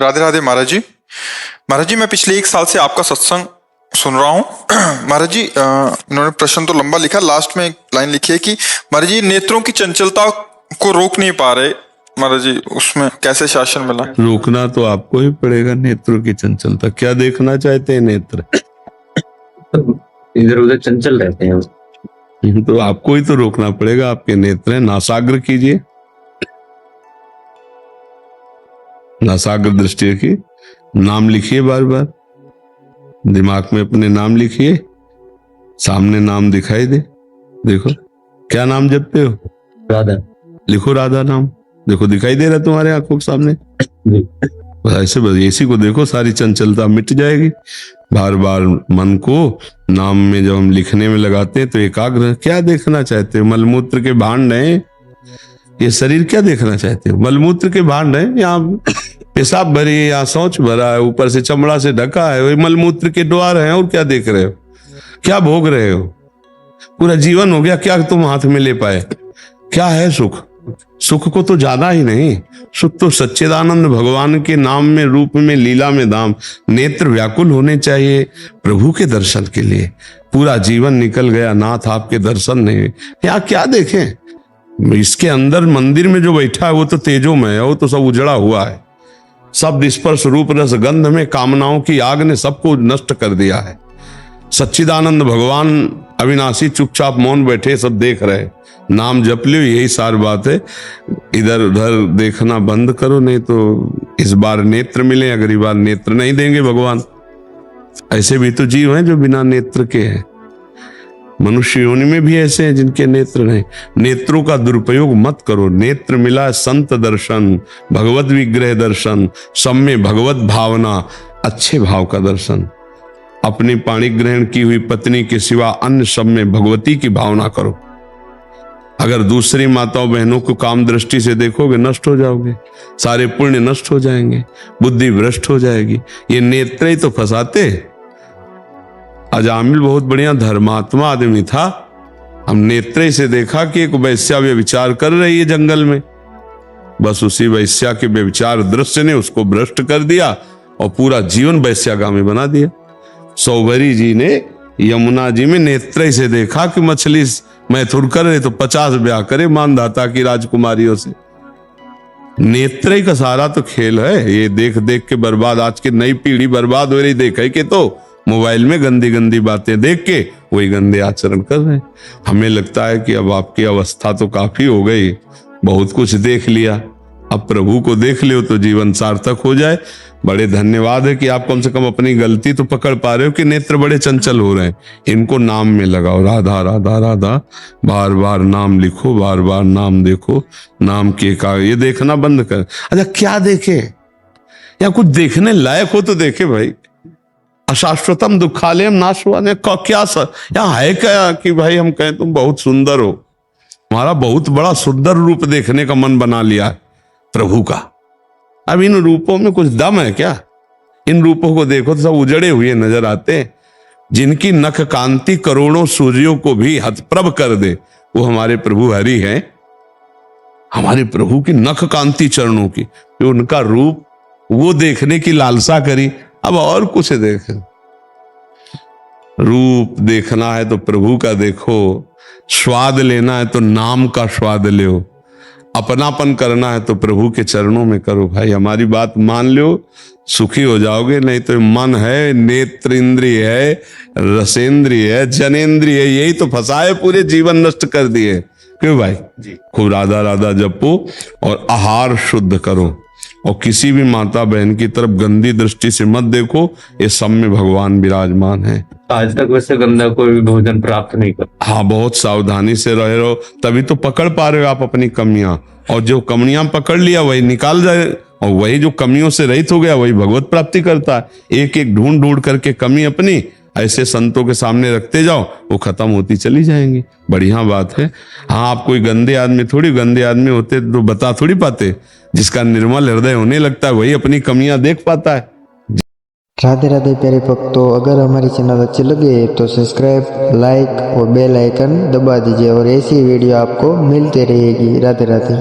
राधे राधे महाराज जी। महाराज जी, मैं पिछले 1 साल से आपका सत्संग सुन रहा हूँ। महाराज जी, इन्होंने प्रश्न तो लंबा लिखा, लास्ट में एक लाइन लिखी है कि महाराज जी नेत्रों की चंचलता को रोक नहीं पा रहे। महाराज जी उसमें कैसे शासन मिला? रोकना तो आपको ही पड़ेगा नेत्रों की चंचलता। क्या देखना चाहते हैं नेत्र? इधर उधर चंचल रहते हैं, तो आपको ही तो रोकना पड़ेगा। आपके नेत्र हैं, नासाग्र कीजिए, नासाग्र दृष्टि रखिए, नाम लिखिए, बार बार दिमाग में अपने नाम लिखिए, सामने नाम दिखाई दे। देखो क्या नाम जपते हो? राधा। लिखो राधा नाम, देखो दिखाई दे रहा है तुम्हारे आंखों के सामने। ऐसे बस इसी को देखो, सारी चंचलता मिट जाएगी। बार बार मन को नाम में जब हम लिखने में लगाते हैं तो एकाग्र। क्या देखना चाहते हो? मलमूत्र के भांड हैं ये शरीर, क्या देखना चाहते हो? मलमूत्र के भांड है, यहाँ पेशाब भरी है, यहाँ शौच भरा है, ऊपर से चमड़ा से ढका है, वही मलमूत्र के द्वार हैं। और क्या देख रहे हो? क्या भोग रहे हो? पूरा जीवन हो गया, क्या तुम हाथ में ले पाए? क्या है सुख? सुख को तो जाना ही नहीं। सुख तो सच्चिदानंद भगवान के नाम में, रूप में, लीला में धाम। नेत्र व्याकुल होने चाहिए प्रभु के दर्शन के लिए। पूरा जीवन निकल गया नाथ आपके दर्शन नहीं। यहाँ क्या देखें? इसके अंदर मंदिर में जो बैठा है वो तो तेजोमय है, वो तो सब उजड़ा हुआ है। शब्द स्पर्श रूप रस गंध में कामनाओं की आग ने सबको नष्ट कर दिया है। सच्चिदानंद भगवान अविनाशी चुपचाप मौन बैठे, सब देख रहे। नाम जप लियो, यही सार बात है। इधर उधर देखना बंद करो, नहीं तो इस बार नेत्र मिले, अगली बार नेत्र नहीं देंगे भगवान। ऐसे भी तो जीव हैं जो बिना नेत्र के हैं। मनुष्य योनि में भी ऐसे हैं जिनके नेत्र नहीं। नेत्रों का दुरुपयोग मत करो। नेत्र मिला संत दर्शन, भगवत विग्रह दर्शन, सब में भगवत भावना, अच्छे भाव का दर्शन। अपनी पाणी ग्रहण की हुई पत्नी के सिवा अन्य सब में भगवती की भावना करो। अगर दूसरी माताओं बहनों को काम दृष्टि से देखोगे, नष्ट हो जाओगे, सारे पुण्य नष्ट हो जाएंगे, बुद्धि भ्रष्ट हो जाएगी। ये नेत्र ही तो फंसाते। अजामिल बहुत बढ़िया धर्मात्मा आदमी था। हम नेत्र से देखा कि एक वैश्या व्यभिचार कर रही है जंगल में। बस उसी वैश्या के व्यभिचार दृश्य ने उसको भ्रष्ट कर दिया और पूरा जीवन वैश्यागामी बना दिया। सौभरी जी ने यमुना जी में नेत्र से देखा कि मछली मैथुन कर रहे तो 50 ब्याह करे मानधाता की राजकुमारियों से। नेत्र का सारा तो खेल है। ये देख देख के बर्बाद, आज की नई पीढ़ी बर्बाद हो रही। देखे कि तो मोबाइल में गंदी गंदी बातें देख के वही गंदे आचरण कर रहे हैं। हमें लगता है कि अब आपकी अवस्था तो काफी हो गई, बहुत कुछ देख लिया, अब प्रभु को देख लियो तो जीवन सार्थक हो जाए। बड़े धन्यवाद है कि आप कम से कम अपनी गलती तो पकड़ पा रहे हो कि नेत्र बड़े चंचल हो रहे हैं। इनको नाम में लगाओ, राधा राधा राधा, बार बार नाम लिखो, बार बार नाम देखो। नाम के का ये देखना बंद कर। अच्छा क्या देखे? या कुछ देखने लायक हो तो देखे भाई। अशाश्वतम दुखालयम नाशवाने का क्या यहाँ है क्या कि भाई हम कहें तुम बहुत सुंदर हो? हमारा बहुत बड़ा सुंदर रूप देखने का मन बना लिया है प्रभु का। अब इन रूपों में कुछ दम है क्या? इन रूपों को देखो तो सब उजड़े हुए नजर आते हैं। जिनकी नख कांति करोड़ों सूर्यों को भी हतप्रभ कर दे, वो हमारे प्रभु हरि हैं। हमारे प्रभु की नख कांति चरणों की, तो उनका रूप वो देखने की लालसा करी। अब और कुछ देखें? रूप देखना है तो प्रभु का देखो, स्वाद लेना है तो नाम का स्वाद लो, अपनापन करना है तो प्रभु के चरणों में करो। भाई हमारी बात मान लो, सुखी हो जाओगे। नहीं तो मन है, नेत्र इंद्रिय है, रसेंद्रिय है, जनेन्द्रिय है, यही तो फंसाए, पूरे जीवन नष्ट कर दिए। क्यों भाई? खूब राधा राधा जपो और आहार शुद्ध करो। और किसी भी माता बहन की तरफ गंदी दृष्टि से मत देखो। ये सब में भगवान विराजमान है। आज तक वैसे गंदा कोई भी भोजन प्राप्त नहीं कर। हाँ, बहुत सावधानी से रह रहे हो, तभी तो पकड़ पा रहे हो आप अपनी कमियां। और जो कमियां पकड़ लिया वही निकाल जाए, और वही जो कमियों से रहित हो गया वही भगवत प्राप्ति करता है। एक एक ढूंढ ढूंढ करके कमी अपनी ऐसे संतों के सामने रखते जाओ, वो खत्म होती चली जाएंगी। बढ़िया बात है। हाँ, आप कोई गंदे आदमी थोड़ी, गंदे आदमी होते तो बता थोड़ी पाते। जिसका निर्मल हृदय होने लगता है वही अपनी कमियां देख पाता है। राधे राधे प्यारे भक्तों, अगर हमारी चैनल अच्छी लगे तो सब्सक्राइब, लाइक और बेल आइकन दबा दीजिए और ऐसी वीडियो आपको मिलती रहेगी। राधे राधे।